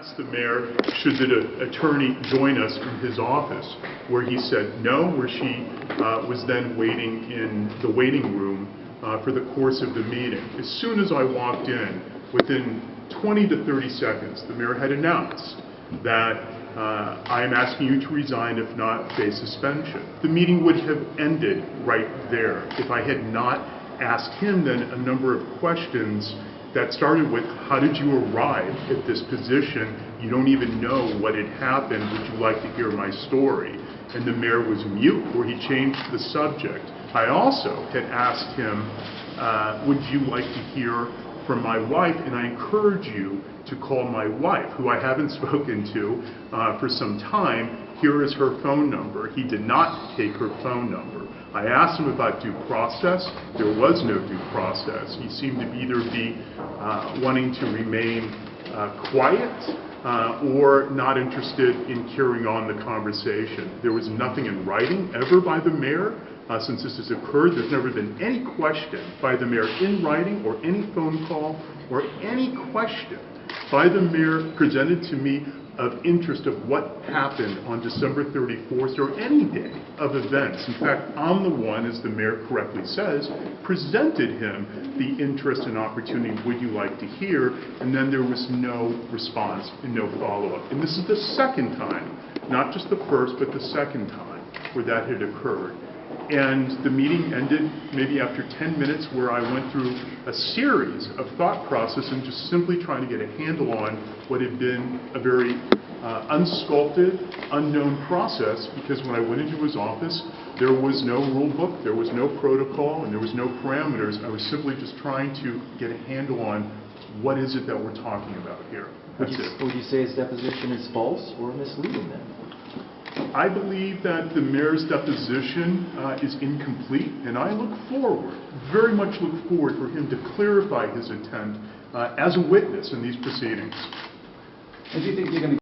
asked the mayor, should the attorney join us in his office, where he said no, where she was then waiting in the waiting room for the course of the meeting. As soon as I walked in, within 20 to 30 seconds, the mayor had announced that I am asking you to resign, if not face suspension. The meeting would have ended right there if I had not asked him then a number of questions that started with, how did you arrive at this position? You don't even know what had happened. Would you like to hear my story? And the mayor was mute, or he changed the subject. I also had asked him, would you like to hear from my wife? And I encourage you to call my wife, who I haven't spoken to for some time. Here is her phone number. He did not take her phone number. I asked him about due process. There was no due process. He seemed to either be wanting to remain quiet or not interested in carrying on the conversation. There was nothing in writing ever by the mayor. Since this has occurred, there's never been any question by the mayor in writing, or any phone call, or any question by the mayor presented to me of interest of what happened on December 34th or any day of events. In fact, I'm the one, as the mayor correctly says, presented him the interest and opportunity, would you like to hear? And then there was no response and no follow-up. And this is the second time, not just the first, but the second time where that had occurred. And the meeting ended maybe after 10 minutes, where I went through a series of thought process and just simply trying to get a handle on what had been a very unsculpted, unknown process, because when I went into his office, there was no rule book, there was no protocol, and there was no parameters. I was simply just trying to get a handle on what is it that we're talking about here. That's it. Would you say his deposition is false or misleading then? I believe that the mayor's deposition is incomplete, and I look forward, very much look forward, for him to clarify his intent as a witness in these proceedings. And do you think you're going to